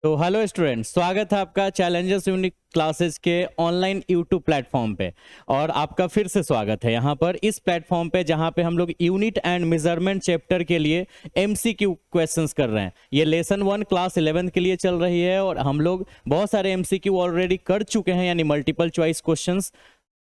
तो hello student, स्वागत है आपका चैलेंजर्स यूनिक क्लासेस के ऑनलाइन यूट्यूब प्लेटफॉर्म पे। और आपका फिर से स्वागत है यहाँ पर इस प्लेटफॉर्म पे जहाँ पे हम लोग यूनिट एंड मेजरमेंट चैप्टर के लिए एमसीक्यू क्वेश्चंस कर रहे हैं। ये लेसन 1 क्लास 11 के लिए चल रही है और हम लोग बहुत सारे एमसीक्यू ऑलरेडी कर चुके हैं, यानी मल्टीपल चॉइस क्वेश्चंस।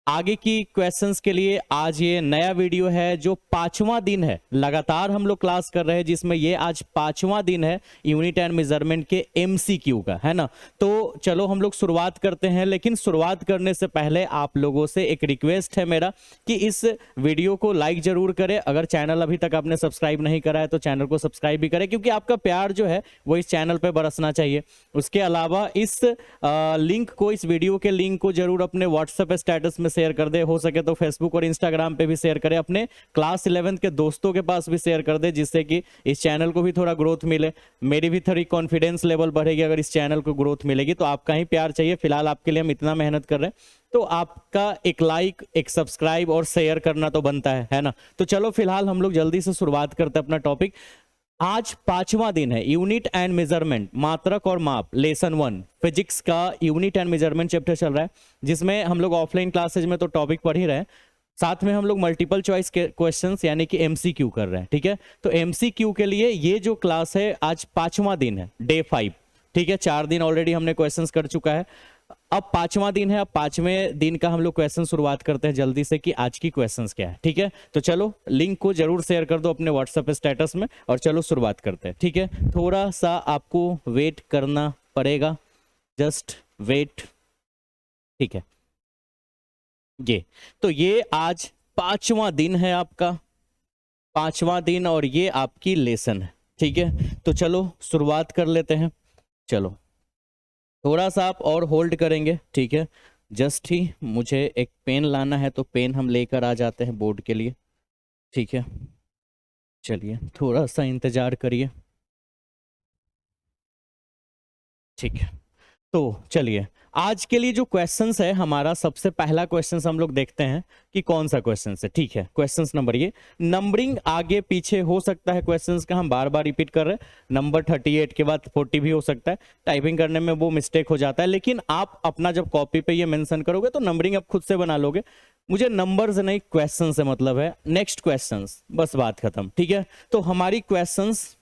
आगे की क्वेश्चंस के लिए आज ये नया वीडियो है जो 5वां दिन है, लगातार हम लोग क्लास कर रहे हैं जिसमें ये आज 5वां दिन है यूनिट एंड मेजरमेंट के एमसीक्यू का, है ना। तो चलो हम लोग शुरुआत करते हैं, लेकिन शुरुआत करने से पहले आप लोगों से एक रिक्वेस्ट है मेरा कि इस वीडियो को लाइक जरूर करें। अगर चैनल अभी तक आपने सब्सक्राइब नहीं करा है तो चैनल को सब्सक्राइब भी करें, क्योंकि आपका प्यार जो है वो इस चैनल पर बरसना चाहिए। उसके अलावा इस लिंक को, इस वीडियो के लिंक को जरूर अपने व्हाट्सएप स्टेटस में शेयर कर दे, हो सके तो फेसबुक और इंस्टाग्राम पे भी शेयर करें, अपने क्लास 11 के दोस्तों के पास भी शेयर कर दे, जिससे कि इस चैनल को भी थोड़ा ग्रोथ मिले, मेरी भी थोड़ी कॉन्फिडेंस लेवल बढ़ेगी। अगर इस चैनल को ग्रोथ मिलेगी तो आपका ही प्यार चाहिए, फिलहाल आपके लिए हम इतना मेहनत कर रहे हैं, तो आपका एक लाइक, एक सब्सक्राइब और शेयर करना तो बनता है ना। तो चलो फिलहाल हम लोग जल्दी से शुरुआत करते हैं अपना टॉपिक। आज 5वां दिन है यूनिट एंड मेजरमेंट, मात्रक और माप, लेसन 1 फिजिक्स का यूनिट एंड मेजरमेंट चैप्टर चल रहा है, जिसमें हम लोग ऑफलाइन क्लासेज में तो टॉपिक पढ़ ही रहे हैं, साथ में हम लोग मल्टीपल चॉइस के क्वेश्चंस यानी कि एमसीक्यू कर रहे हैं। ठीक है, तो एमसीक्यू के लिए ये जो क्लास है आज 5वां दिन है, डे 5। ठीक है, 4 दिन ऑलरेडी हमने क्वेश्चंस कर चुका है, अब 5वां दिन है। अब 5वें दिन का हम लोग क्वेश्चन शुरुआत करते हैं जल्दी से कि आज की क्वेश्चंस क्या है। ठीक है, तो चलो लिंक को जरूर शेयर कर दो अपने व्हाट्सएप स्टेटस में और चलो शुरुआत करते हैं। ठीक है, थोड़ा सा आपको वेट करना पड़ेगा, जस्ट वेट। ठीक है, ये तो ये आज 5वां दिन है आपका, 5वां दिन, और ये आपकी लेसन है। ठीक है, तो चलो शुरुआत कर लेते हैं। चलो थोड़ा सा आप और होल्ड करेंगे, ठीक है। जस्ट ही मुझे एक पेन लाना है, तो पेन हम लेकर आ जाते हैं बोर्ड के लिए। ठीक है, चलिए थोड़ा सा इंतजार करिए। ठीक है, तो चलिए आज के लिए जो क्वेश्चंस है, हमारा सबसे पहला क्वेश्चंस हम लोग देखते हैं कि कौन सा क्वेश्चंस है। ठीक है, क्वेश्चंस नंबर, ये नंबरिंग आगे पीछे हो सकता है क्वेश्चंस का, हम बार बार रिपीट कर रहे हैं। नंबर 38 के बाद 40 भी हो सकता है, टाइपिंग करने में वो मिस्टेक हो जाता है, लेकिन आप अपना जब कॉपी पे ये मेंशन करोगे तो नंबरिंग आप खुद से बना लोगे। मुझे नंबर से नहीं, क्वेश्चन से मतलब है। नेक्स्ट क्वेश्चन, बस बात खत्म। ठीक है, तो हमारी क्वेश्चंस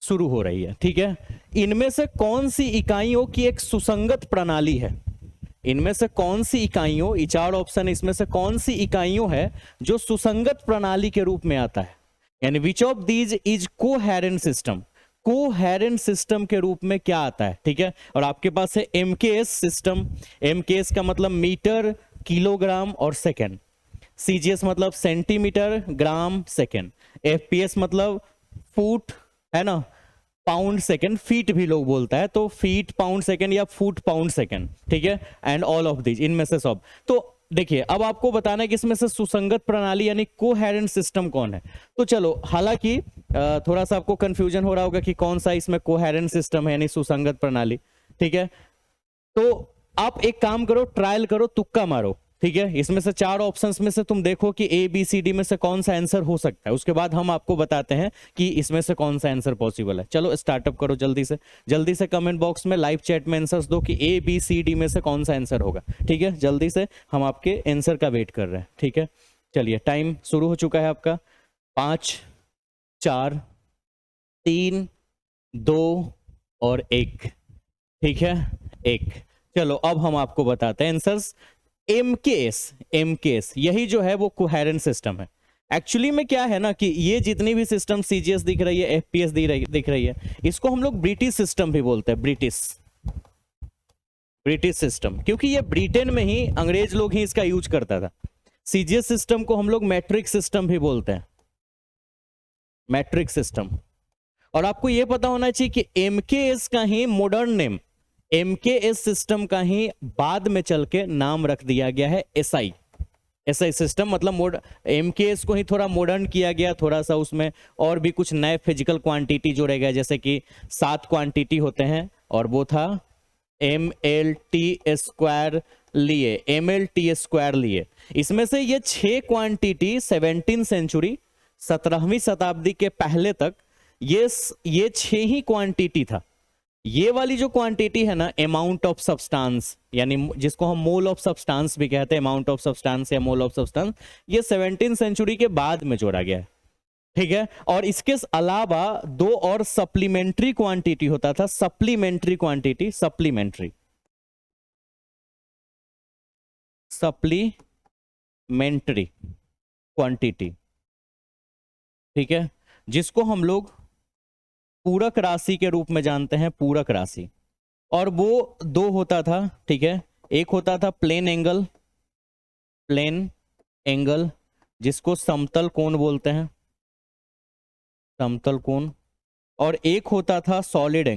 शुरू हो रही है। ठीक है, इनमें से कौन सी इकाइयों की एक सुसंगत प्रणाली है? इनमें से कौन सी इकाइयों, ये 4 ऑप्शन, इसमें से कौन सी इकाइयों है जो सुसंगत प्रणाली के रूप में आता है, यानी which of these is coherent system. Coherent system के रूप में क्या आता है? ठीक है, और आपके पास है एमकेएस सिस्टम। एमकेएस का मतलब मीटर, किलोग्राम और सेकेंड। सीजीएस मतलब सेंटीमीटर, ग्राम, सेकेंड। एफपीएस मतलब फुट, है ना, पाउंड सेकेंड, फीट भी लोग बोलता है, तो फीट पाउंड सेकेंड या फुट पाउंड सेकेंड। ठीक है, एंड ऑल ऑफ दीज, इनमें से सब। तो देखिए, अब आपको बताना है कि इसमें से सुसंगत प्रणाली यानी कोहेरेंट सिस्टम कौन है। तो चलो, हालांकि थोड़ा सा आपको कंफ्यूजन हो रहा होगा कि कौन सा इसमें कोहेरेंट सिस्टम है यानी सुसंगत प्रणाली। ठीक है, तो आप एक काम करो, ट्रायल करो, तुक्का मारो। ठीक है, इसमें से 4 ऑप्शंस में से तुम देखो कि ए बी सी डी में से कौन सा आंसर हो सकता है, उसके बाद हम आपको बताते हैं कि इसमें से कौन सा आंसर पॉसिबल है। चलो स्टार्टअप करो जल्दी से कमेंट बॉक्स में, लाइव चैट में आंसर्स दो कि ए बी सी डी में से कौन सा आंसर होगा। ठीक है, जल्दी से, हम आपके आंसर का वेट कर रहे हैं। ठीक है, चलिए टाइम शुरू हो चुका है आपका। 5 4 3 2 और 1। ठीक है, 1। चलो अब हम आपको बताते हैं आंसर्स। एमकेएस यही जो है वो कोहेरेंट सिस्टम है। एक्चुअली में क्या है ना कि ये जितनी भी सिस्टम सीजीएस दिख रही है, एफपीएस दिख रही है, इसको हम लोग ब्रिटिश सिस्टम भी बोलते हैं। ब्रिटिश सिस्टम, क्योंकि ये ब्रिटेन में ही अंग्रेज लोग ही इसका यूज करता था। सीजीएस सिस्टम को हम लोग मैट्रिक सिस्टम भी बोलते हैं, मैट्रिक सिस्टम। और आपको यह पता होना चाहिए कि एमकेएस का ही मॉडर्न नेम, एमकेएस सिस्टम का ही बाद में चल के नाम रख दिया गया है एसआई सिस्टम। मतलब एमकेएस को ही थोड़ा मॉडर्न किया गया, थोड़ा सा उसमें और भी कुछ नए फिजिकल क्वांटिटी जोड़े गए, जैसे कि 7 क्वांटिटी होते हैं, और वो था MLT स्क्वायर लिए। इसमें से ये 6 क्वांटिटी 17 सेंचुरी, 17वीं शताब्दी के पहले तक ये 6 ही क्वांटिटी था। ये वाली जो क्वांटिटी है ना, अमाउंट ऑफ सब्सटेंस, यानी जिसको हम मोल ऑफ सब्सटेंस भी कहते हैं, अमाउंट ऑफ सब्सटेंस या मोल ऑफ सब्सटेंस, ये 17th सेंचुरी के बाद में जोड़ा गया है, ठीक है। और इसके अलावा दो और सप्लीमेंट्री क्वांटिटी होता था, सप्लीमेंट्री क्वांटिटी, सप्लीमेंट्री क्वांटिटी, ठीक है, जिसको हम लोग पूरक राशि के रूप में जानते हैं, पूरक राशि। और वो दो होता था, ठीक है, एक होता था प्लेन एंगल जिसको समतल कोण बोलते हैं, समतल कोण, और एक होता था सॉलिड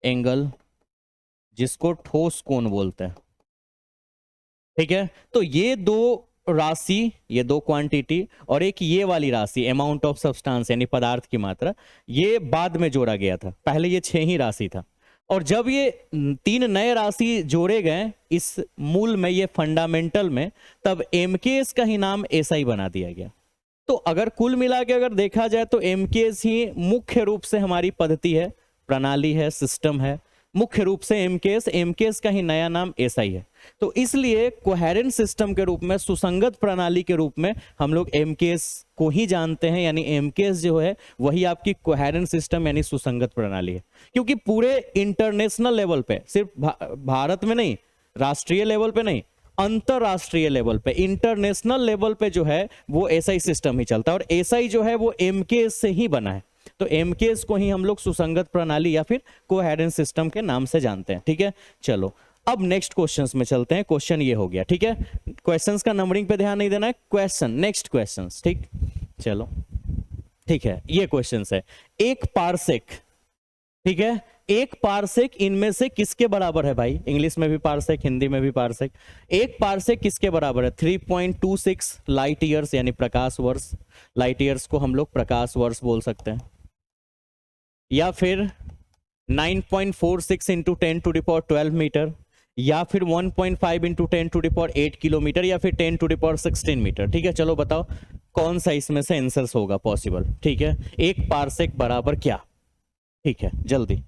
एंगल जिसको ठोस कोण बोलते हैं, ठीक है। तो ये दो राशि, ये दो क्वांटिटी, और एक ये वाली राशि अमाउंट ऑफ सब्सटेंस यानी पदार्थ की मात्रा, ये बाद में जोड़ा गया था, पहले ये 6 ही राशि था। और जब ये 3 नए राशि जोड़े गए इस मूल में, ये फंडामेंटल में, तब एमकेएस का ही नाम एसआई बना दिया गया। तो अगर कुल मिला के अगर देखा जाए तो एमकेएस ही मुख्य रूप से हमारी पद्धति है, प्रणाली है, सिस्टम है, मुख्य रूप से एमकेएस का ही नया नाम एसआई है। तो इसलिए कोहेरेंट सिस्टम के रूप में, सुसंगत प्रणाली के रूप में हम लोग एमकेएस को ही जानते हैं, यानी एमकेएस जो है वही आपकी कोहेरेंट सिस्टम यानी सुसंगत प्रणाली है। क्योंकि पूरे इंटरनेशनल लेवल पे, सिर्फ भारत में नहीं, राष्ट्रीय लेवल पे नहीं, अंतरराष्ट्रीय लेवल पे, इंटरनेशनल लेवल पे जो है वो एसआई सिस्टम ही चलता है, और एसआई जो है वो एमकेएस से ही बना है। तो एमकेएस को ही हम लोग सुसंगत प्रणाली या फिर कोहेरेंट सिस्टम के नाम से जानते हैं, ठीक है। चलो अब नेक्स्ट क्वेश्चंस में चलते हैं। क्वेश्चन ये हो गया, ठीक है, क्वेश्चंस का नंबरिंग पे ध्यान नहीं देना है, क्वेश्चन, नेक्स्ट क्वेश्चंस, ठीक। चलो ठीक है, ये क्वेश्चंस है, एक पारसेक, ठीक है, एक पारसेक इनमें से किसके बराबर है भाई? इंग्लिश में भी पारसेक, हिंदी में भी पारसेक। एक पारसेक किसके बराबर है? 3.26 लाइट ईयर्स यानी प्रकाश वर्ष। लाइट ईयर्स को हम लोग प्रकाश वर्ष बोल सकते हैं, या फिर 9.46 इंटू 10⁻12 मीटर, या फिर 1.5 इंटू 10⁸ किलोमीटर, या फिर 10⁻16 मीटर। ठीक है, चलो बताओ कौन सा इसमें से आंसर होगा पॉसिबल। ठीक है, एक पारसेक बराबर क्या? ठीक है, जल्दी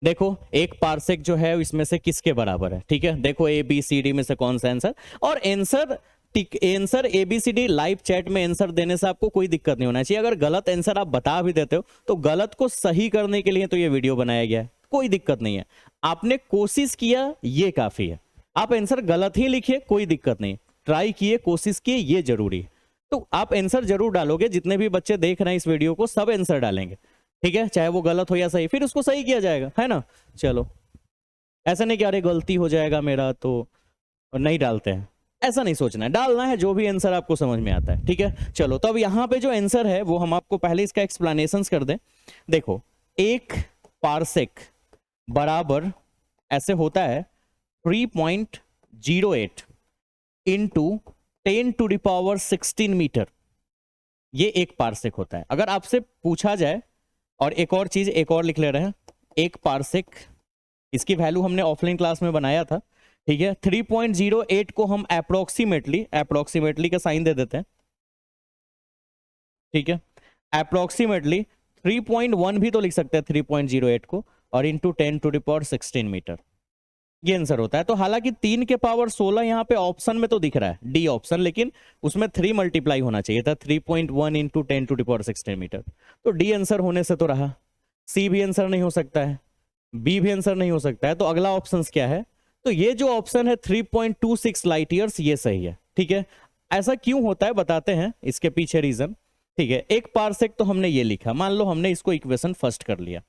देखो एक पारसेक जो है इसमें से किसके बराबर है। ठीक है, देखो ए बी सी डी में से कौन सा आंसर, और answer answer ABCD live chat में आंसर देने से आपको कोई दिक्कत नहीं होना चाहिए। अगर गलत आंसर आप बता भी देते हो तो गलत को सही करने के लिए तो ये वीडियो बनाया गया है, कोई दिक्कत नहीं है। आपने कोशिश किया ये काफी है। आप आंसर गलत ही लिखिए, कोई दिक्कत नहीं, ट्राई किए, कोशिश किए, ये जरूरी है। तो आप आंसर जरूर डालोगे, जितने भी बच्चे देख रहे हैं इस वीडियो को सब आंसर डालेंगे। ठीक है, चाहे वो गलत हो या सही, फिर उसको सही किया जाएगा, है ना। चलो, ऐसा नहीं कि अरे गलती हो जाएगा मेरा तो नहीं डालते हैं, ऐसा नहीं सोचना है, डालना है जो भी आंसर आपको समझ में आता है। ठीक है, चलो तो अब यहाँ पे जो आंसर है वो हम आपको पहले इसका एक्सप्लेनेशन कर दें। देखो एक पारसेक बराबर ऐसे होता है 3.08 इंटू 10⁻16 मीटर, ये एक पारसेक होता है। अगर आपसे पूछा जाए, और एक और चीज एक और लिख ले रहे हैं, एक पारसेक, इसकी वैल्यू हमने ऑफलाइन क्लास में बनाया था। ठीक है, 3.08 को हम अप्रोक्सीमेटली का साइन दे देते हैं। ठीक है, अप्रोक्सीमेटली 3.1 भी तो लिख सकते हैं 3.08 को, और इंटू 10⁻16 मीटर, ये आंसर होता है। तो हालांकि 3 के पावर 16 यहाँ पे ऑप्शन में तो दिख रहा है, डी ऑप्शन, लेकिन उसमें 3 मल्टीप्लाई होना चाहिए था, 3.1 इंटू 10⁻16 मीटर। तो डी आंसर होने से तो रहा, सी भी आंसर नहीं हो सकता है, बी भी आंसर नहीं हो सकता है, तो अगला ऑप्शन क्या है? तो ये जो ऑप्शन है 3.26 लाइट ईयर्स, ये सही है। ठीक है, ऐसा क्यों होता है बताते हैं, इसके पीछे रीजन। ठीक है, एक पारसेक तो हमने ये लिखा, मान लो हमने इसको इक्वेशन फर्स्ट कर लिया।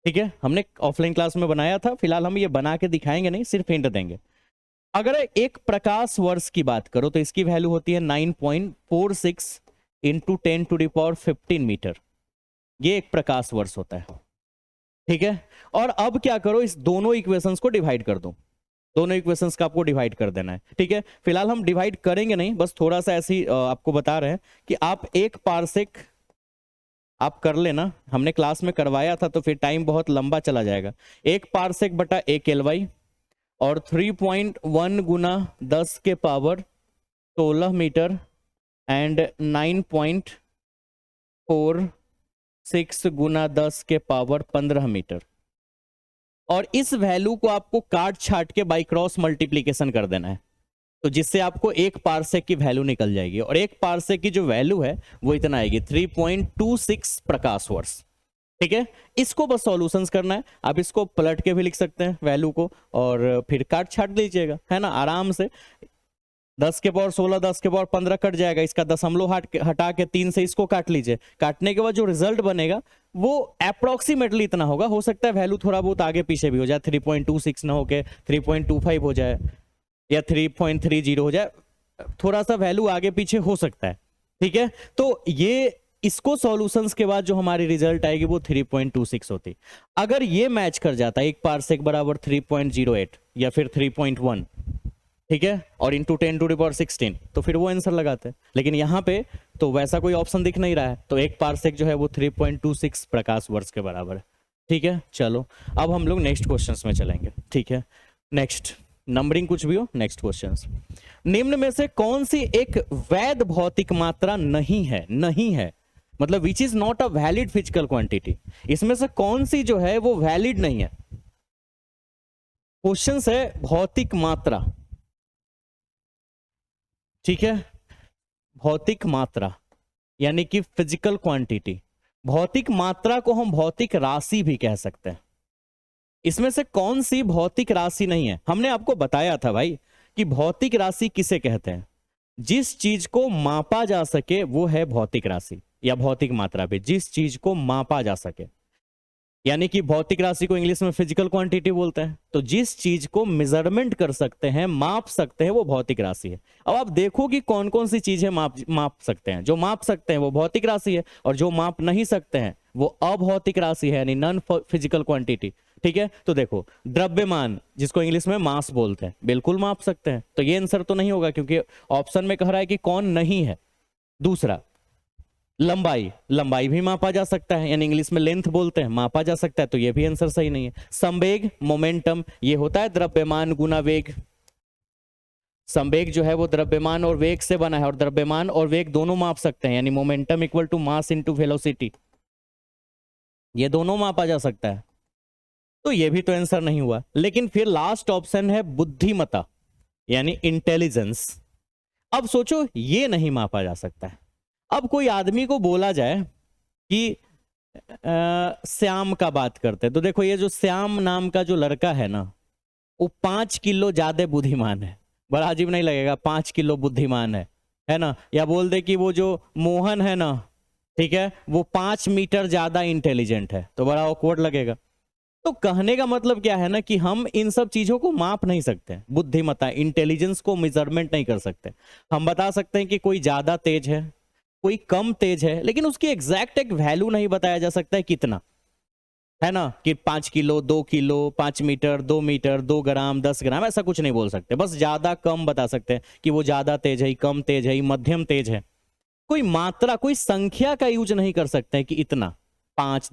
ठीक है, हमने ऑफलाइन क्लास में बनाया था, फिलहाल हम ये बना के दिखाएंगे नहीं, सिर्फ हिंट देंगे। अगर एक प्रकाश वर्ष की बात करो तो इसकी वैल्यू होती है 9.46 इंटू 10⁻15 मीटर, ये एक प्रकाश वर्ष होता है। ठीक है, और अब क्या करो, इस दोनों इक्वेशंस को डिवाइड कर दो, दोनों इक्वेशंस का आपको डिवाइड कर देना है। ठीक है, फिलहाल हम डिवाइड करेंगे नहीं, बस थोड़ा सा ऐसे ही आपको बता रहे हैं कि आप एक पारसेक आप कर लेना, हमने क्लास में करवाया था तो फिर टाइम बहुत लंबा चला जाएगा। एक पारसेक बटा 1 LY, और 3.1 गुना 10 के पावर 16 मीटर, एंड 9. 6 गुना 10 के पावर 15 मीटर। और इस वैल्यू को आपको काट छाट के बाई क्रॉस मल्टीप्लीकेशन कर देना है, तो जिससे आपको एक पार्सेक की वैल्यू निकल जाएगी। और एक पार्सेक की जो वैल्यू है वो इतना आएगी 3.26 प्रकाश वर्ष। ठीक है, इसको बस सॉल्यूशंस करना है। आप इसको पलट के भी लिख सकते हैं वैल्यू को, और फिर काट छाट लीजिएगा, है ना, आराम से। 10 के पावर 16, 10 के पावर 15 कट जाएगा, इसका दशमलव हटा के 3 से इसको काट लीजिए। काटने के बाद जो रिजल्ट बनेगा वो अप्रोक्सीमेटली इतना होगा। हो सकता है वैल्यू थोड़ा बहुत आगे पीछे भी हो जाए, 3.26 ना होके 3.25 हो जाए या 3.30 हो जाए, थोड़ा सा वैल्यू आगे पीछे हो सकता है। ठीक है, तो ये इसको सॉल्यूशंस के बाद जो हमारी रिजल्ट आएगी वो 3.26 होती। अगर ये मैच कर जाता है, एक पार्सेक बराबर 3.08 या फिर 3.1, ठीक है, और इंटू 10⁻16, तो फिर वो आंसर लगाते हैं। लेकिन यहाँ पे तो वैसा कोई ऑप्शन दिख नहीं रहा है, तो एक पार्सेक जो है वो 3.26 प्रकाश वर्ष के बराबर है। ठीक है, चलो अब हम लोग नेक्स्ट क्वेश्चंस में चलेंगे। ठीक है, नेक्स्ट नंबरिंग कुछ भी हो, नेक्स्ट क्वेश्चंस। निम्न में से कौन सी एक वैध भौतिक मात्रा नहीं है, मतलब which is not a valid physical quantity. इसमें से कौन सी जो है वो वैलिड नहीं है। क्वेश्चन है भौतिक मात्रा, ठीक है, भौतिक मात्रा यानी कि फिजिकल क्वांटिटी। भौतिक मात्रा को हम भौतिक राशि भी कह सकते हैं। इसमें से कौन सी भौतिक राशि नहीं है। हमने आपको बताया था भाई कि भौतिक राशि किसे कहते हैं, जिस चीज को मापा जा सके वो है भौतिक राशि या भौतिक मात्रा भी, जिस चीज को मापा जा सके। यानी कि भौतिक राशि को इंग्लिश में फिजिकल क्वांटिटी बोलते हैं। तो जिस चीज को मेजरमेंट कर सकते हैं, माप सकते हैं, वो भौतिक राशि है। अब आप देखो कि कौन कौन सी चीजें माप सकते हैं। जो माप सकते हैं वो भौतिक राशि है, और जो माप नहीं सकते हैं वो अभौतिक राशि है, यानी नॉन फिजिकल क्वांटिटी। ठीक है, तो देखो द्रव्यमान, जिसको इंग्लिश में मास बोलते हैं, बिल्कुल माप सकते हैं। तो ये आंसर तो नहीं होगा, क्योंकि ऑप्शन में कह रहा है कि कौन नहीं है। दूसरा, लंबाई भी मापा जा सकता है, यानी इंग्लिश में लेंथ बोलते हैं, मापा जा सकता है, तो ये भी आंसर सही नहीं है। संवेग, मोमेंटम, ये होता है द्रव्यमान गुना वेग। संवेग जो है वो द्रव्यमान और वेग से बना है, और द्रव्यमान और वेग दोनों माप सकते हैं, यानी momentum equal to mass into velocity, ये दोनों मापा जा सकता है। तो ये भी तो आंसर नहीं हुआ। लेकिन फिर लास्ट ऑप्शन है बुद्धिमत्ता यानी इंटेलिजेंस। अब सोचो ये नहीं मापा जा सकता है। अब कोई आदमी को बोला जाए कि श्याम का बात करते हैं, तो देखो ये जो श्याम नाम का जो लड़का है ना, वो 5 किलो ज्यादा बुद्धिमान है। बड़ा अजीब नहीं लगेगा, 5 किलो बुद्धिमान है ना। या बोल दे कि वो जो मोहन है ना, ठीक है, वो 5 मीटर ज्यादा इंटेलिजेंट है, तो बड़ा ऑकवर्ड लगेगा। तो कहने का मतलब क्या है ना कि हम इन सब चीजों को माप नहीं सकते। बुद्धिमत्ता, इंटेलिजेंस को मेजरमेंट नहीं कर सकते। हम बता सकते हैं कि कोई ज्यादा तेज है, कोई कम तेज है, लेकिन उसकी एग्जैक्ट एक वैल्यू नहीं बताया जा सकता है कितना, है ना, कि 5 किलो, 2 किलो, 5 मीटर, 2 मीटर, 2 ग्राम, 10 ग्राम, ऐसा कुछ नहीं बोल सकते। बस ज्यादा कम बता सकते हैं कि वो ज्यादा तेज है, कम तेज है, मध्यम तेज है। कोई मात्रा, कोई संख्या का यूज नहीं कर सकते कि इतना 5,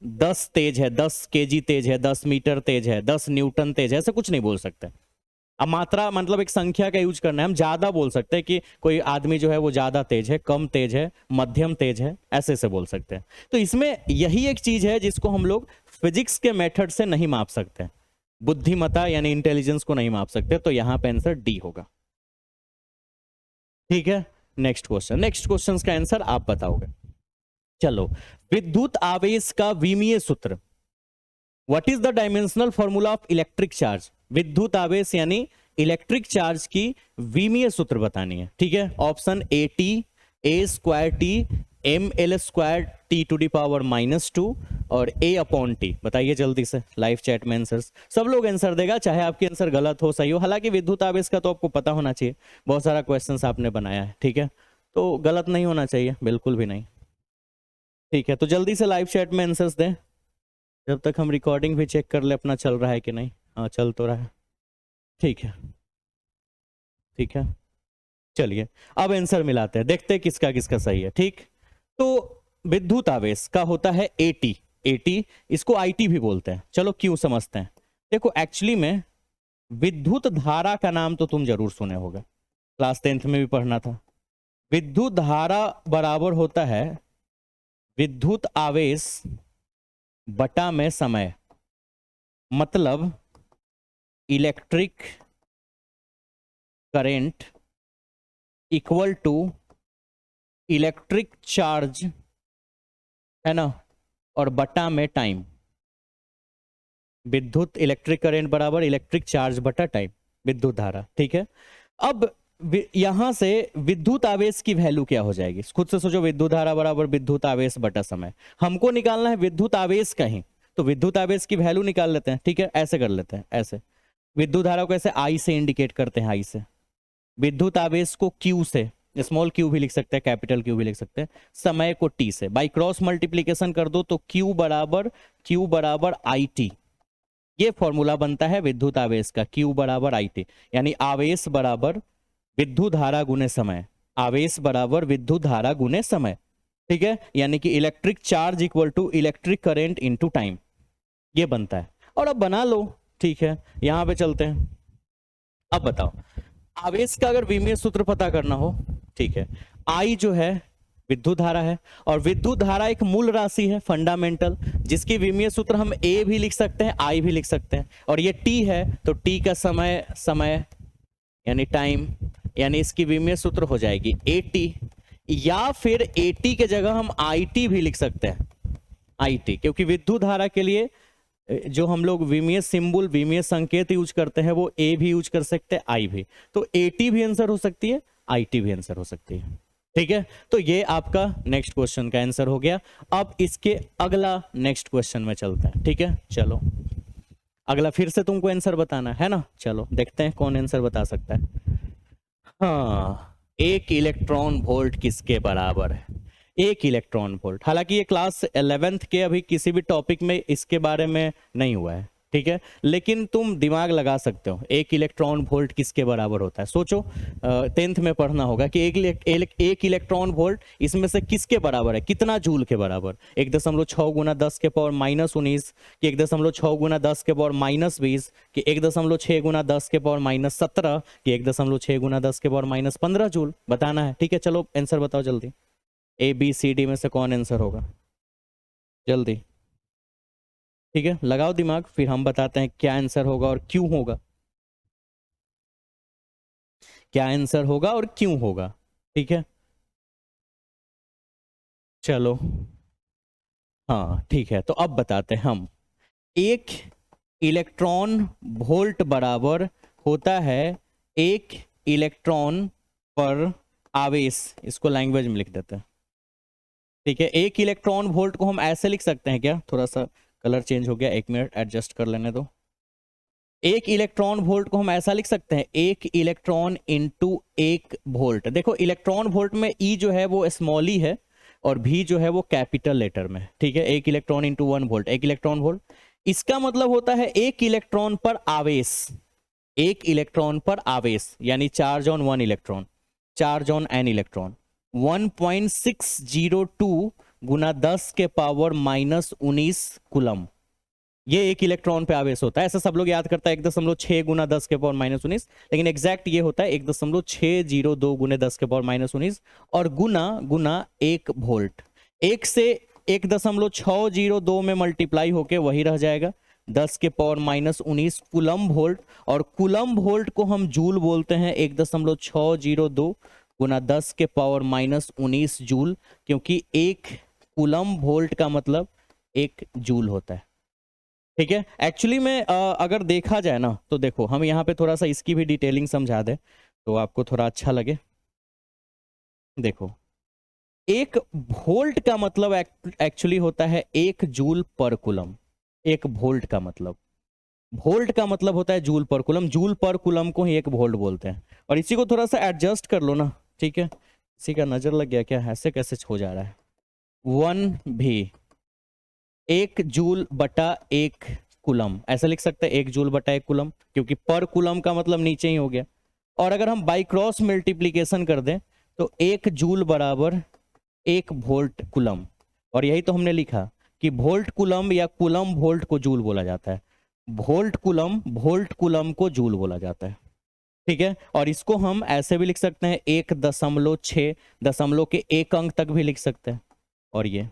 10 तेज है, 10 केजी तेज है, 10 मीटर तेज है, 10 न्यूटन तेज है, ऐसा कुछ नहीं बोल सकते। अब मात्रा मतलब एक संख्या का यूज करना है। हम ज्यादा बोल सकते हैं कि कोई आदमी जो है वो ज्यादा तेज है, कम तेज है, मध्यम तेज है, ऐसे से बोल सकते हैं। तो इसमें यही एक चीज है जिसको हम लोग फिजिक्स के मेथड से नहीं माप सकते। बुद्धिमत्ता यानी इंटेलिजेंस को नहीं माप सकते। तो यहां पे आंसर डी होगा। ठीक है, नेक्स्ट क्वेश्चन का आंसर आप बताओगे। चलो, विद्युत आवेश का विमीय सूत्र। What is the dimensional formula of electric charge. विद्युत आवेश यानी इलेक्ट्रिक चार्ज की विमीय सूत्र बतानी है। ठीक है, option A T, A square T, M L square T to the power -2 और ए अपॉन टी। बताइए जल्दी से लाइव चैट में आंसर्स। सब लोग आंसर देगा, चाहे आपके आंसर गलत हो सही हो। हालांकि विद्युत आवेश का तो आपको पता होना चाहिए, बहुत सारा क्वेश्चंस आपने बनाया है। ठीक है, तो गलत नहीं होना चाहिए, बिल्कुल भी नहीं। ठीक है, तो जल्दी से लाइव चैट में आंसर्स दें, जब तक हम रिकॉर्डिंग भी चेक कर ले अपना चल रहा है कि नहीं। हाँ, चल तो रहा है। ठीक है, ठीक है, चलिए अब आंसर मिलाते हैं, देखते हैं किसका किसका सही है। ठीक, तो विद्युत आवेश का होता है एटी। एटी, इसको आईटी भी बोलते हैं। चलो क्यों समझते हैं। देखो एक्चुअली में विद्युत धारा का नाम तो तुम जरूर सुने होगे, क्लास 10th में भी पढ़ना था। विद्युत धारा बराबर होता है विद्युत आवेश बटा में समय, मतलब electric current equal to electric charge, है ना, और बटा में टाइम। विद्युत इलेक्ट्रिक करंट बराबर इलेक्ट्रिक चार्ज बटा टाइम, विद्युत धारा, ठीक है। अब यहां से विद्युत आवेश की वैल्यू क्या हो जाएगी, खुद से सोचो। विद्युत धारा बराबर विद्युत आवेश बटा समय, हमको निकालना है विद्युत आवेश कहीं, तो विद्युत आवेश की वैल्यू निकाल लेते हैं, ठीक है। ऐसे कर लेते हैं, ऐसे विद्युत धारा को ऐसे आई से इंडिकेट करते हैं, आई से। विद्युत आवेश को क्यू से, स्मॉल क्यू भी लिख सकते हैं, कैपिटल क्यू भी लिख सकते हैं। समय को टी से, बाई क्रॉस मल्टीप्लीकेशन कर दो तो क्यू बराबर आई टी। ये फॉर्मूला बनता है विद्युत आवेश का, क्यू बराबर आई टी, यानी आवेश बराबर विद्युत धारा गुने समय, आवेश बराबर विद्युत धारा गुने समय, ठीक है। यानी कि electric charge equal to electric current into time, ये बनता है। और अब बना लो, ठीक है। यहां पे चलते हैं। अब बताओ, आवेश का अगर विमीय सूत्र पता करना हो, ठीक है, आई जो है विद्युत धारा है, और विद्युत धारा एक मूल राशि है, फंडामेंटल, जिसकी विमीय सूत्र हम ए भी लिख सकते हैं, आई भी लिख सकते हैं। और ये टी है, तो टी का समय यानी टाइम, यानी इसकी विमीय सूत्र हो जाएगी ए टी, या फिर ए टी के जगह हम आई टी भी लिख सकते हैं, आई टी, क्योंकि विद्युत धारा के लिए जो हम लोग विमीय सिंबल, विमीय संकेत यूज करते हैं, वो ए भी यूज कर सकते हैं, आई भी। तो ए टी भी आंसर हो सकती है, आई टी भी आंसर हो सकती है, ठीक है। तो ये आपका नेक्स्ट क्वेश्चन का आंसर हो गया। अब इसके अगला नेक्स्ट क्वेश्चन में चलते हैं, ठीक है। चलो अगला फिर से तुमको आंसर बताना है ना, चलो देखते हैं कौन आंसर बता सकता है। हाँ, एक इलेक्ट्रॉन वोल्ट किसके बराबर है, एक इलेक्ट्रॉन वोल्ट। हालांकि ये क्लास 11th के अभी किसी भी टॉपिक में इसके बारे में नहीं हुआ है, ठीक है, लेकिन तुम दिमाग लगा सकते हो एक इलेक्ट्रॉन वोल्ट किसके बराबर होता है। सोचो 10th में पढ़ना होगा कि एक इलेक्ट्रॉन वोल्ट इसमें से किसके बराबर है, कितना जूल के बराबर। 1.6 गुना 10 के पावर -19, कि 1.6 गुना 10 के पावर -20, कि 1.6 गुना 10 के पावर -17, कि 1.6 गुना 10 के पावर -15 जूल बताना है, ठीक है। चलो आंसर बताओ जल्दी, ए बी सी डी में से कौन आंसर होगा, जल्दी, ठीक है, लगाओ दिमाग, फिर हम बताते हैं क्या आंसर होगा और क्यों होगा, क्या आंसर होगा और क्यों होगा, ठीक है। चलो हाँ ठीक है, तो अब बताते हैं हम। एक इलेक्ट्रॉन वोल्ट बराबर होता है एक इलेक्ट्रॉन पर आवेश, इसको लैंग्वेज में लिख देते हैं, ठीक है। एक इलेक्ट्रॉन वोल्ट को हम ऐसे लिख सकते हैं क्या, थोड़ा सा कलर चेंज हो गया, एक मिनट एडजस्ट कर लेने दो। एक इलेक्ट्रॉन वोल्ट को हम ऐसा लिख सकते हैं, एक इलेक्ट्रॉन इंटू एक वोल्ट। देखो इलेक्ट्रॉन वोल्ट में ई जो है वो स्मॉल ई है और भी जो है वो कैपिटल लेटर में, ठीक है। एक इलेक्ट्रॉन इंटू 1 वोल्ट, एक इलेक्ट्रॉन वोल्ट। इसका मतलब होता है एक इलेक्ट्रॉन पर आवेश, एक इलेक्ट्रॉन पर आवेश, यानी charge on 1 electron, charge on an electron 1.602 गुना 10 के पावर -19 कूलम, ये एक इलेक्ट्रॉन पे आवेश होता है। ऐसा सब लोग याद करता है 1.6 गुना 10 के पावर -19, लेकिन एग्जैक्ट ये होता है 1.602 गुने 10 के पावर -19, और गुना गुना 1 वोल्ट। एक से 1.602 में मल्टीप्लाई होके वही रह जाएगा 10 के पावर -19 कूलम वोल्ट, और कूलम वोल्ट को हम जूल बोलते हैं 1.602 गुना 10 के पावर -19 जूल, क्योंकि एक कूलम वोल्ट का मतलब 1 जूल होता है, ठीक है। एक्चुअली में अगर देखा जाए ना, तो देखो हम यहाँ पे थोड़ा सा इसकी भी डिटेलिंग समझा दे तो आपको थोड़ा अच्छा लगे। देखो एक वोल्ट का मतलब एक्चुअली होता है 1 जूल पर कूलम, एक वोल्ट का मतलब, वोल्ट का मतलब होता है जूल पर कूलम, जूल पर कूलम को ही 1 वोल्ट बोलते हैं। और इसी को थोड़ा सा एडजस्ट कर लो ना, ठीक है। इसी का नजर लग गया क्या, ऐसे कैसे हो जा रहा है। 1 भी 1 जूल बटा 1 कूलम, ऐसा लिख सकते हैं 1 जूल बटा 1 कूलम, क्योंकि पर कूलम का मतलब नीचे ही हो गया। और अगर हम बाई क्रॉस मल्टीप्लीकेशन कर दें तो 1 जूल बराबर 1 वोल्ट कूलम, और यही तो हमने लिखा कि वोल्ट कूलम या कूलम वोल्ट को जूल बोला जाता है, वोल्ट कूलम को जूल बोला जाता है, ठीक है, और इसको हम ऐसे भी लिख सकते हैं 1.6 दशमलव के एक अंक तक भी लिख सकते हैं, और ये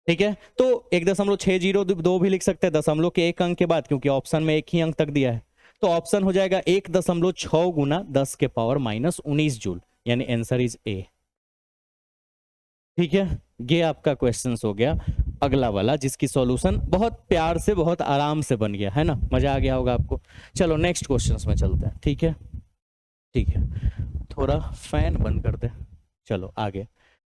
ठीक है, तो 1.602 भी लिख सकते हैं दशमलव के एक अंक के बाद, क्योंकि ऑप्शन में एक ही अंक तक दिया है। तो ऑप्शन हो जाएगा 1.6 गुना 10 के पावर -19 जूल, यानी आंसर इज ए। ठीक है, ये आपका क्वेश्चन हो गया अगला वाला, जिसकी सॉल्यूशन बहुत प्यार से बहुत आराम से बन गया है ना, मजा आ गया होगा आपको। चलो नेक्स्ट क्वेश्चन में चलते हैं। ठीक है, ठीक है, थोड़ा फैन बंद कर दे। चलो आगे,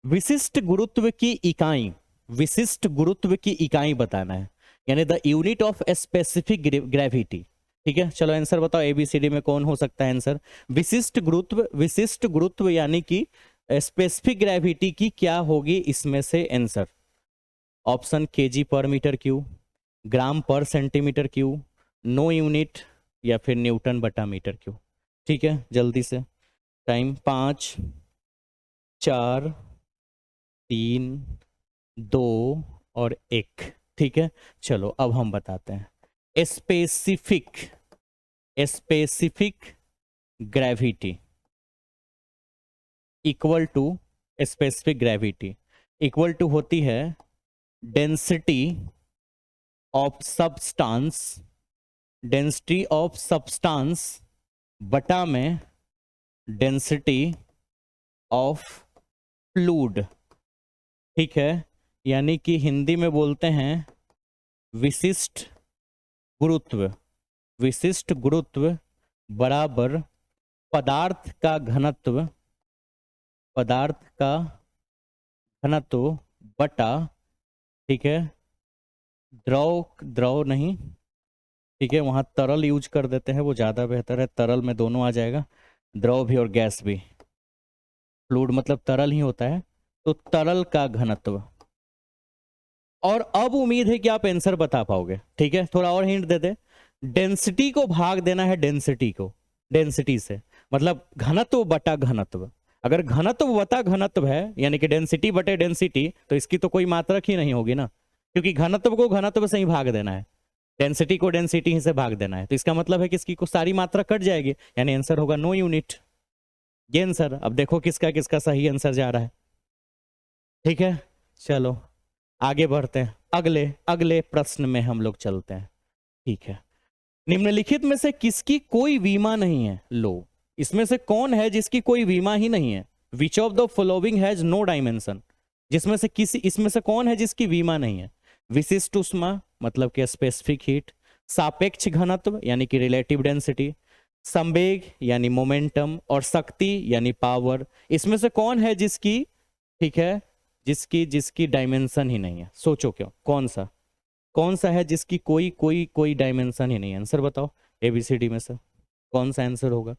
विशिष्ट गुरुत्व की इकाई, विशिष्ट गुरुत्व की इकाई बताना है, यानी the unit of specific gravity. ठीक है, चलो आंसर बताओ, एबीसीडी में कौन हो सकता है आंसर। विशिष्ट गुरुत्व, विशिष्ट गुरुत्व यानी कि स्पेसिफिक ग्रेविटी की क्या होगी इसमें से आंसर। ऑप्शन केजी पर मीटर क्यूब, ग्राम पर सेंटीमीटर क्यूब, नो यूनिट, या फिर न्यूटन बटा मीटर क्यूब। ठीक है, जल्दी से टाइम 5 4 3 2 और 1। ठीक है, चलो अब हम बताते हैं specific, specific gravity equal to, specific gravity equal to होती है density of substance, density of substance बटा में डेंसिटी ऑफ फ्लूइड। ठीक है, यानी कि हिंदी में बोलते हैं विशिष्ट गुरुत्व, विशिष्ट गुरुत्व बराबर पदार्थ का घनत्व, पदार्थ का घनत्व बटा, ठीक है, द्रव, द्रव नहीं, ठीक है, वहां तरल यूज कर देते हैं, वो ज्यादा बेहतर है, तरल में दोनों आ जाएगा, द्रव भी और गैस भी, फ्लूइड मतलब तरल ही होता है, तो तरल का घनत्व। और अब उम्मीद है कि आप आंसर बता पाओगे। ठीक है, थोड़ा और हिंट दे दे, डेंसिटी को भाग देना है डेंसिटी को, डेंसिटी से, मतलब घनत्व बटा घनत्व। अगर घनत्व बटा घनत्व है, यानी कि डेंसिटी बटे डेंसिटी, तो इसकी तो कोई मात्रक ही नहीं होगी ना, क्योंकि घनत्व को घनत्व से ही भाग देना है, डेंसिटी को डेंसिटी ही से भाग देना है, तो इसका मतलब है कि इसकी को सारी मात्रा कट जाएगी, यानी आंसर होगा नो यूनिट। ये आंसर, अब देखो किसका किसका सही आंसर जा रहा है। ठीक है, चलो आगे बढ़ते हैं, अगले अगले प्रश्न में हम लोग चलते हैं। ठीक है, निम्नलिखित में से किसकी कोई बीमा नहीं है। लो, इसमें से कौन है जिसकी कोई बीमा ही नहीं है। Which of the following has no dimension, जिसमें से किसी, इसमें से कौन है जिसकी बीमा नहीं है। विशिष्ट उष्मा मतलब कि स्पेसिफिक हीट, सापेक्ष घनत्व यानी कि रिलेटिव डेंसिटी, संवेग यानी मोमेंटम, और शक्ति यानी पावर। इसमें से कौन है जिसकी, ठीक है, जिसकी जिसकी डायमेंशन ही नहीं है। सोचो क्यों, कौन सा, कौन सा है जिसकी कोई कोई कोई डायमेंशन ही नहीं है। आंसर बताओ, एबीसीडी में से कौन सा आंसर होगा।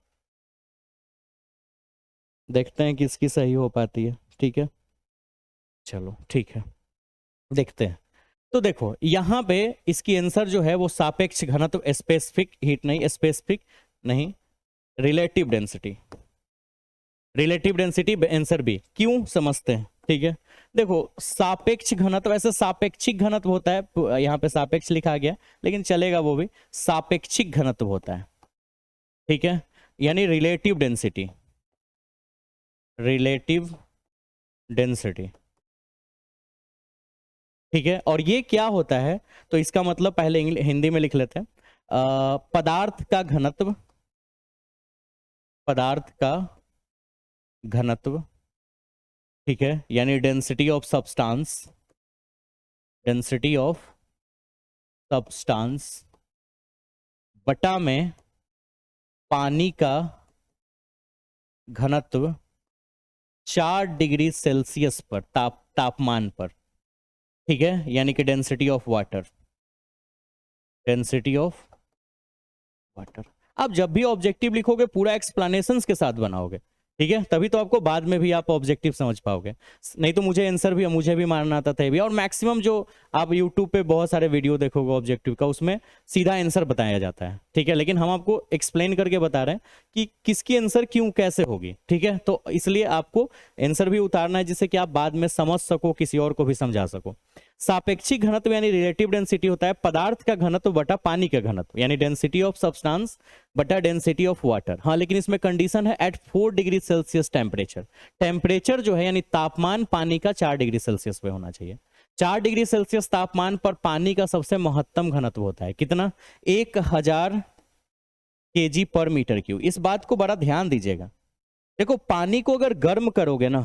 देखते हैं किसकी सही हो पाती है। ठीक है, चलो ठीक है, देखते हैं। तो देखो यहां पे इसकी आंसर जो है वो सापेक्ष घनत्व, स्पेसिफिक हीट नहीं, स्पेसिफिक नहीं, relative density, relative density answer B. क्यों समझते हैं। ठीक है, देखो सापेक्ष घनत्व, ऐसे सापेक्षिक घनत्व होता है, यहाँ पे सापेक्ष लिखा गया लेकिन चलेगा वो भी, सापेक्षिक घनत्व होता है। ठीक है, यानी रिलेटिव डेंसिटी, रिलेटिव डेंसिटी। ठीक है, और ये क्या होता है, तो इसका मतलब पहले हिंदी में लिख लेते हैं, पदार्थ का घनत्व, पदार्थ का घनत्व, ठीक है, यानी density of substance, density of substance बटा में पानी का घनत्व 4 डिग्री सेल्सियस पर, तापमान पर। ठीक है, यानी कि density of water, density of water. आप जब भी ऑब्जेक्टिव लिखोगे पूरा एक्सप्लेनेशंस के साथ बनाओगे। ठीक है, तभी तो आपको बाद में भी आप ऑब्जेक्टिव समझ पाओगे, नहीं तो मुझे आंसर भी, मुझे भी मारना आता था भी। और मैक्सिमम जो आप यूट्यूब पे बहुत सारे वीडियो देखोगे ऑब्जेक्टिव का, उसमें सीधा आंसर बताया जाता है। ठीक है, लेकिन हम आपको एक्सप्लेन करके बता रहे हैं कि किसकी आंसर क्यों कैसे होगी। ठीक है, तो इसलिए आपको आंसर भी उतारना है जिससे कि आप बाद में समझ सको, किसी और को भी समझा सको। सापेक्षिक घनत्व यानी रिलेटिव डेंसिटी होता है पदार्थ का घनत्व बटा पानी का घनत्व, यानी डेंसिटी ऑफ सब्सटेंस बटा डेंसिटी ऑफ वाटर। हाँ, लेकिन इसमें कंडीशन है at 4 degree Celsius temperature. Temperature जो है यानी तापमान पानी का 4 डिग्री सेल्सियस पे होना चाहिए। 4 डिग्री सेल्सियस तापमान पर पानी का सबसे महत्तम घनत्व होता है कितना? 1000 kg पर मीटर क्यूब। इस बात को बड़ा ध्यान दीजिएगा। देखो, पानी को अगर गर्म करोगे ना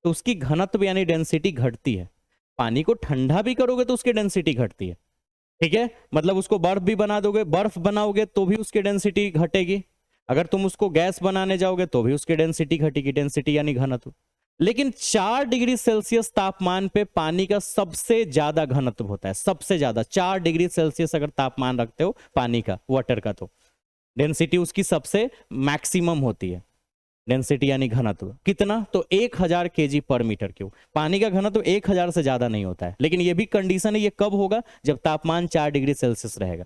तो उसकी घनत्व यानी डेंसिटी घटती है, पानी को ठंडा भी करोगे तो उसकी डेंसिटी घटती है। ठीक है, मतलब उसको बर्फ भी बना दोगे, बर्फ बनाओगे तो भी उसकी डेंसिटी घटेगी। अगर तुम उसको गैस बनाने जाओगे तो भी उसकी डेंसिटी घटेगी, डेंसिटी यानी घनत्व। लेकिन 4 डिग्री सेल्सियस तापमान पे पानी का सबसे ज्यादा घनत्व होता है, सबसे ज्यादा। 4 डिग्री सेल्सियस अगर तापमान रखते हो पानी का, वाटर का, तो डेंसिटी उसकी सबसे मैक्सिमम होती है। डेंसिटी यानी घनत्व कितना? तो 1000 kg पर मीटर क्यूब। पानी का घनत्व 1000 से ज्यादा नहीं होता है, लेकिन ये भी कंडीशन है, ये कब होगा? जब तापमान 4 डिग्री सेल्सियस रहेगा।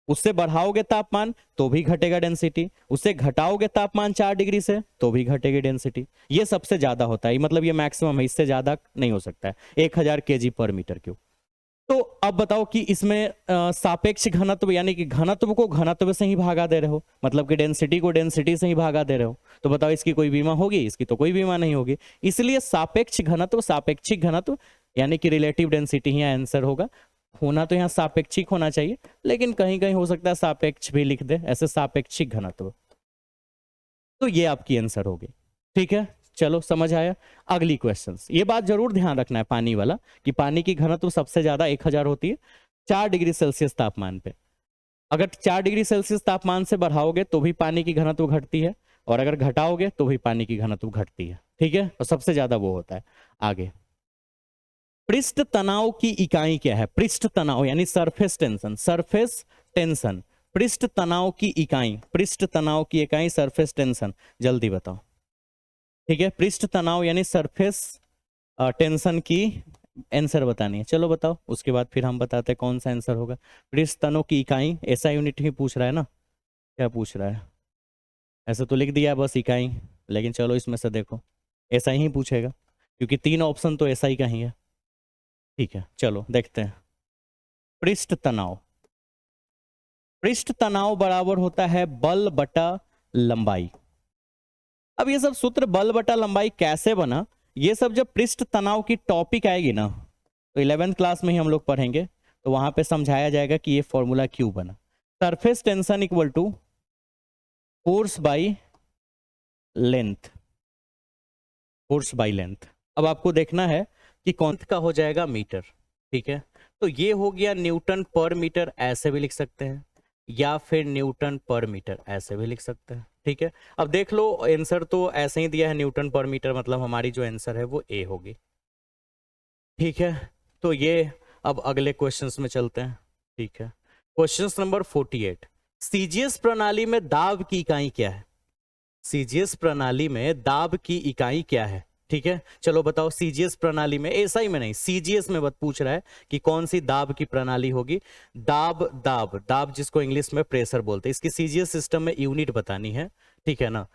उससे बढ़ाओगे तापमान तो भी घटेगा डेंसिटी, उससे घटाओगे तापमान 4 डिग्री से तो भी घटेगी डेंसिटी। ये सबसे ज्यादा होता है, मतलब ये मैक्सिमम है, इससे ज्यादा नहीं हो सकता है। 1000 kg पर मीटर क्यूब। तो अब बताओ कि इसमें सापेक्ष घनत्व यानी कि घनत्व को घनत्व से ही भागा दे रहे हो, मतलब कि डेंसिटी को डेंसिटी से ही भागा दे रहे हो। तो बताओ इसकी कोई बीमा होगी? इसकी तो कोई बीमा नहीं होगी। इसलिए सापेक्ष घनत्व, सापेक्षिक घनत्व यानी कि रिलेटिव डेंसिटी ही आंसर होगा। होना तो यहाँ सापेक्षिक होना चाहिए, लेकिन कहीं कहीं हो सकता है सापेक्ष भी लिख दे, ऐसे सापेक्षिक घनत्व। तो ये आपकी आंसर होगी। ठीक है, चलो समझ आया। अगली क्वेश्चंस, ये बात जरूर ध्यान रखना है पानी वाला, कि पानी की घनत्व सबसे ज्यादा 1000 होती है 4 डिग्री सेल्सियस तापमान पे। अगर 4 डिग्री सेल्सियस तापमान से बढ़ाओगे तो भी पानी की घनत्व घटती है, और अगर घटाओगे तो भी पानी की घनत्व घटती है। ठीक है, और सबसे ज्यादा वो होता है। आगे, पृष्ठ तनाव की इकाई क्या है? पृष्ठ तनाव यानी सरफेस टेंशन, सरफेस टेंशन, पृष्ठ तनाव की इकाई, पृष्ठ तनाव की इकाई सरफेस टेंशन, जल्दी बताओ। ठीक है, पृष्ठ तनाव यानी सरफेस टेंशन की आंसर बतानी है। चलो बताओ, उसके बाद फिर हम बताते हैं कौन सा आंसर होगा। पृष्ठ तनाव की इकाई, ऐसा यूनिट ही पूछ रहा है ना, क्या पूछ रहा है? ऐसा तो लिख दिया है बस इकाई, लेकिन चलो इसमें से देखो, ऐसा ही पूछेगा क्योंकि 3 ऑप्शन तो ऐसा ही का ही है। ठीक है, चलो देखते हैं। पृष्ठ तनाव, पृष्ठ तनाव बराबर होता है बल बटा लंबाई। अब ये सब सूत्र बल बटा लंबाई कैसे बना, ये सब जब पृष्ठ तनाव की टॉपिक आएगी ना, तो 11th क्लास में ही हम लोग पढ़ेंगे, तो वहां पे समझाया जाएगा कि ये फॉर्मूला क्यों बना। Surface tension equal to force by length, force by length. अब आपको देखना है कि कौन का हो जाएगा मीटर। ठीक है, तो ये हो गया न्यूटन पर मीटर, ऐसे भी लिख सकते हैं, या फिर न्यूटन पर मीटर ऐसे भी लिख सकते हैं। ठीक है, अब देख लो आंसर तो ऐसे ही दिया है न्यूटन पर मीटर, मतलब हमारी जो आंसर है वो ए होगी। ठीक है, तो ये अब अगले क्वेश्चंस में चलते हैं। ठीक है, क्वेश्चन नंबर 48, सीजीएस प्रणाली में दाब की इकाई क्या है? सीजीएस प्रणाली में दाब की इकाई क्या है? ठीक है, चलो बताओ। सीजीएस प्रणाली में, एसआई में नहीं, सीजीएस में पूछ रहा है कि कौन सी दाब की प्रणाली होगी। दाब, दाब, दाब जिसको इंग्लिश में प्रेशर बोलते हैं, इसकी सीजीएस सिस्टम में यूनिट बतानी है। ठीक है ना,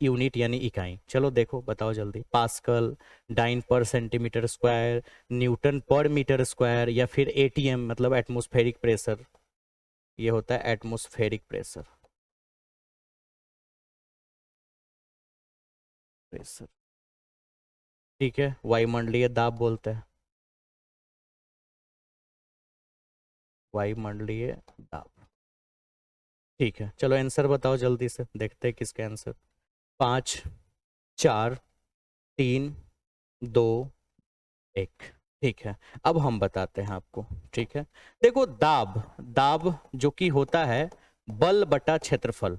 यूनिट यानी इकाई। चलो देखो, बताओ जल्दी। पास्कल, डाइन पर सेंटीमीटर स्क्वायर, न्यूटन पर मीटर स्क्वायर, या फिर एटीएम मतलब एटमोस्फेरिक प्रेशर। ये होता है एटमोस्फेरिक प्रेशर, प्रेशर। ठीक है, वायुमंडलीय दाब बोलते हैं, वायुमंडलीय दाब। ठीक है, चलो आंसर बताओ जल्दी से, देखते हैं किसका आंसर। 5 4 3 2 1। ठीक है, अब हम बताते हैं आपको। ठीक है, देखो दाब, दाब जो कि होता है बल बटा क्षेत्रफल,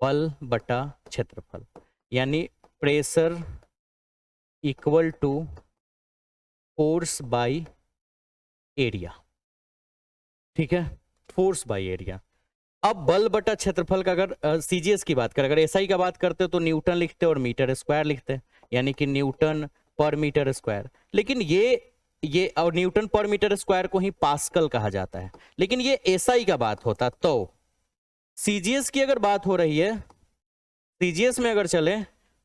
बल बटा क्षेत्रफल, यानी pressure equal to force by area. ठीक है, फोर्स बाई एरिया। अब बल बटा क्षेत्रफल का अगर सीजीएस की बात करें, अगर एसआई का बात करते हो तो न्यूटन लिखते और मीटर स्क्वायर लिखते, यानी कि न्यूटन पर मीटर स्क्वायर। लेकिन ये और न्यूटन पर मीटर स्क्वायर को ही पास्कल कहा जाता है। लेकिन ये एसआई का बात होता, तो सीजीएस की अगर बात हो रही है, सीजीएस में अगर चले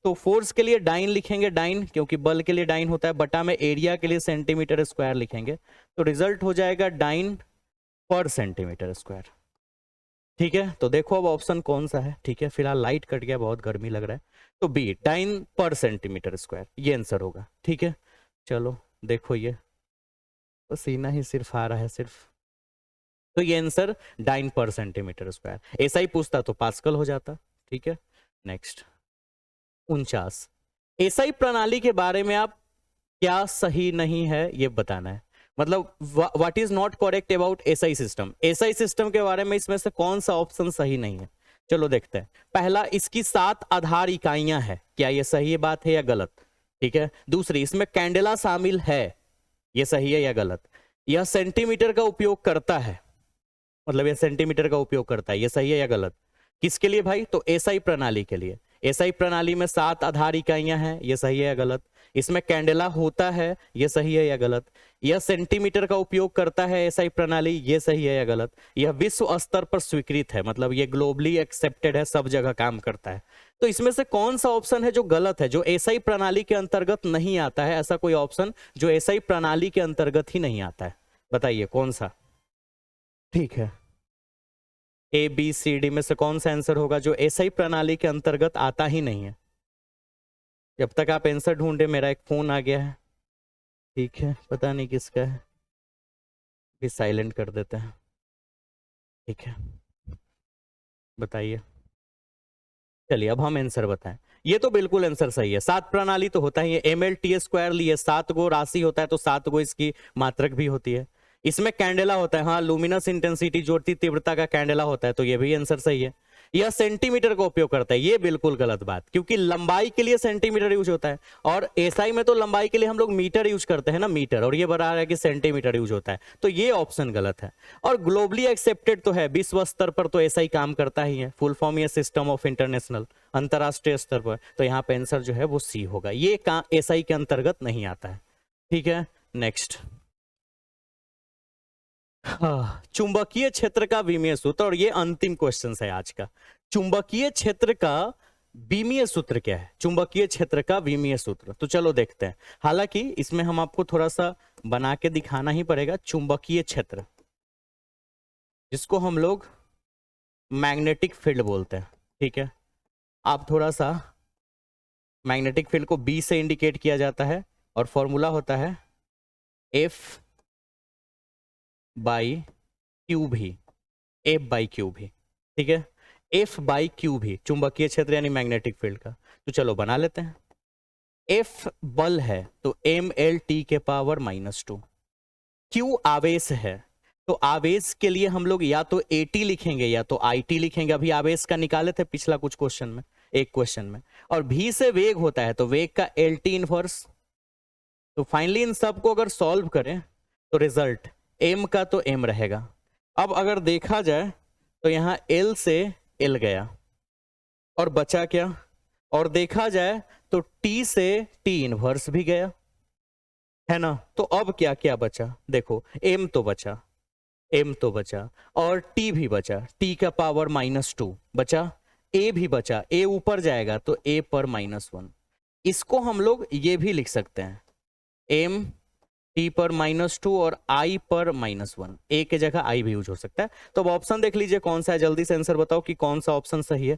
तो फोर्स के लिए डाइन लिखेंगे, डाइन, क्योंकि बल के लिए डाइन होता है, बटा में एरिया के लिए सेंटीमीटर स्क्वायर लिखेंगे, तो रिजल्ट हो जाएगा डाइन पर सेंटीमीटर स्क्वायर। ठीक है, तो देखो अब ऑप्शन कौन सा है। ठीक है, फिलहाल लाइट कट गया, बहुत गर्मी लग रहा है, तो बी डाइन पर सेंटीमीटर स्क्वायर ये आंसर होगा। ठीक है, चलो देखो, ये पसीना ही सिर्फ आ रहा है सिर्फ, तो ये आंसर डाइन पर सेंटीमीटर स्क्वायर। ऐसा ही पूछता तो पास्कल हो जाता। ठीक है, नेक्स्ट 49, एसआई प्रणाली के बारे में आप क्या सही नहीं है ये बताना है, मतलब what is not correct about SI system. SI system के बारे में इसमें से कौन सा ऑप्शन सही नहीं है, चलो देखते हैं। पहला, इसकी 7 आधार इकाइयां हैं, क्या ये सही बात है या गलत। ठीक है, दूसरी, इसमें कैंडेला शामिल है, ये सही है या गलत। यह सेंटीमीटर का उपयोग करता है, मतलब यह सेंटीमीटर का उपयोग करता है, ये सही है या गलत। किसके लिए भाई, तो एसआई प्रणाली के लिए। एसआई प्रणाली में 7 आधार इकाइयां हैं, ये सही है या गलत। इसमें कैंडेला होता है, ये सही है या गलत। यह सेंटीमीटर का उपयोग करता है एसआई प्रणाली, ये सही है या गलत। यह विश्व स्तर पर स्वीकृत है, मतलब ये ग्लोबली एक्सेप्टेड है, सब जगह काम करता है। तो इसमें से कौन सा ऑप्शन है जो गलत है, जो एसआई प्रणाली के अंतर्गत नहीं आता है, ऐसा कोई ऑप्शन जो एसआई प्रणाली के अंतर्गत ही नहीं आता है, बताइए कौन सा। ठीक है, ए बी सी डी में से कौन सा आंसर होगा जो एसआई प्रणाली के अंतर्गत आता ही नहीं है। जब तक आप आंसर ढूंढे, मेरा एक फोन आ गया है, ठीक है, पता नहीं किसका है, भी साइलेंट कर देते हैं। ठीक है, बताइए, चलिए अब हम आंसर बताएं। ये तो बिल्कुल आंसर सही है, 7 प्रणाली तो होता ही है, ml/t स्क्वायर लिए 7 गो राशि होता है, तो 7 गो इसकी मात्रक भी होती है। इसमें कैंडेला होता है, हाँ, लुमिनस इंटेंसिटी, ज्योति तीव्रता का कैंडेला होता है, तो ये भी आंसर सही है। यह सेंटीमीटर का उपयोग करता है, ये बिल्कुल गलत बात, क्योंकि लंबाई के लिए सेंटीमीटर यूज होता है, और एसआई में तो लंबाई के लिए हम लोग मीटर यूज करते हैं ना, मीटर, और ये बता रहा है कि सेंटीमीटर यूज होता है, तो ये ऑप्शन गलत है। और ग्लोबली एक्सेप्टेड तो है, विश्व स्तर पर तो एसआई काम करता ही है, फुल फॉर्म ये सिस्टम ऑफ इंटरनेशनल, अंतरराष्ट्रीय स्तर पर, तो यहाँ पे आंसर जो है वो सी होगा, ये एसआई के अंतर्गत नहीं आता है। ठीक है, नेक्स्ट, चुंबकीय क्षेत्र का विमीय सूत्र, और ये अंतिम क्वेश्चन है आज का। चुंबकीय क्षेत्र का विमीय सूत्र क्या है, चुंबकीय क्षेत्र का विमीय सूत्र, तो चलो देखते हैं। हालांकि इसमें हम आपको थोड़ा सा बना के दिखाना ही पड़ेगा। चुंबकीय क्षेत्र, जिसको हम लोग मैग्नेटिक फील्ड बोलते हैं, ठीक है, आप थोड़ा सा, मैग्नेटिक फील्ड को बी से इंडिकेट किया जाता है, और फॉर्मूला होता है एफ बाई क्यू भी, एफ बाई क्यू भी। ठीक है, एफ बाई क्यू भी चुंबकीय क्षेत्र यानी मैग्नेटिक फील्ड का, तो चलो बना लेते हैं। एफ बल है, तो ml/t के पावर -2। क्यू आवेश है, तो आवेश के लिए हम लोग या तो at लिखेंगे या तो it लिखेंगे, अभी आवेश का निकाले थे पिछला कुछ क्वेश्चन में, एक क्वेश्चन में। और v से वेग होता है, तो वेग का LT इनवर्स। तो फाइनली इन सबको अगर सॉल्व करें तो रिजल्ट m का तो m रहेगा। अब अगर देखा जाए तो यहां L से L गया, और बचा क्या, और देखा जाए तो T से T इनवर्स भी गया, है ना। तो अब क्या क्या बचा, देखो m तो बचा, m तो बचा, और T भी बचा, T का पावर -2 बचा, A भी बचा, A ऊपर जाएगा तो A पर -1। इसको हम लोग ये भी लिख सकते हैं, m T पर -2 और I पर -1, A के जगह I भी यूज हो सकता है। तो अब ऑप्शन देख लीजिए कौन सा है, जल्दी से आंसर बताओ कि कौन सा ऑप्शन सही है।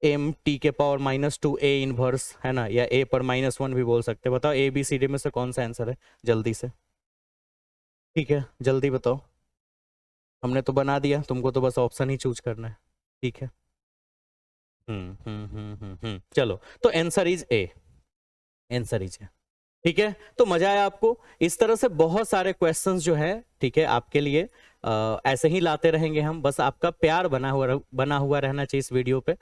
m T के पावर -2 A इनवर्स, है ना, या A पर -1 भी बोल सकते हैं। बताओ ABCD में से कौन सा आंसर है, जल्दी से। ठीक है, जल्दी बताओ, हमने तो बना दिया, तुमको तो बस ऑप्शन ही चूज करना है। ठीक है, चलो, तो answer is a, answer is a. ठीक है, तो मजा आया आपको। इस तरह से बहुत सारे क्वेश्चंस जो है, ठीक है, आपके लिए ऐसे ही लाते रहेंगे हम, बस आपका प्यार बना हुआ रहना चाहिए इस वीडियो पे,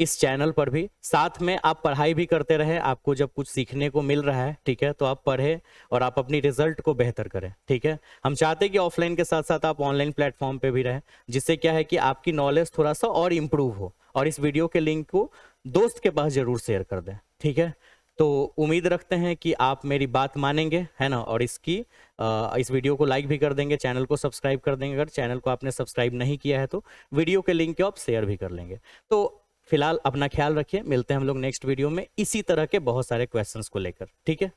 इस चैनल पर भी। साथ में आप पढ़ाई भी करते रहे, आपको जब कुछ सीखने को मिल रहा है, ठीक है, तो आप पढ़े और आप अपनी रिजल्ट को बेहतर करें। ठीक है, हम चाहते हैं कि ऑफलाइन के साथ साथ आप ऑनलाइन प्लेटफॉर्म पे भी रहें, जिससे क्या है कि आपकी नॉलेज थोड़ा सा और इम्प्रूव हो। और इस वीडियो के लिंक को दोस्त के पास जरूर शेयर कर दें। ठीक है, तो उम्मीद रखते हैं कि आप मेरी बात मानेंगे, है ना, और इस वीडियो को लाइक भी कर देंगे, चैनल को सब्सक्राइब कर देंगे। अगर चैनल को आपने सब्सक्राइब नहीं किया है तो वीडियो के लिंक को आप शेयर भी कर लेंगे। तो फिलहाल अपना ख्याल रखिए, मिलते हैं हम लोग नेक्स्ट वीडियो में इसी तरह के बहुत सारे क्वेश्चंस को लेकर। ठीक है।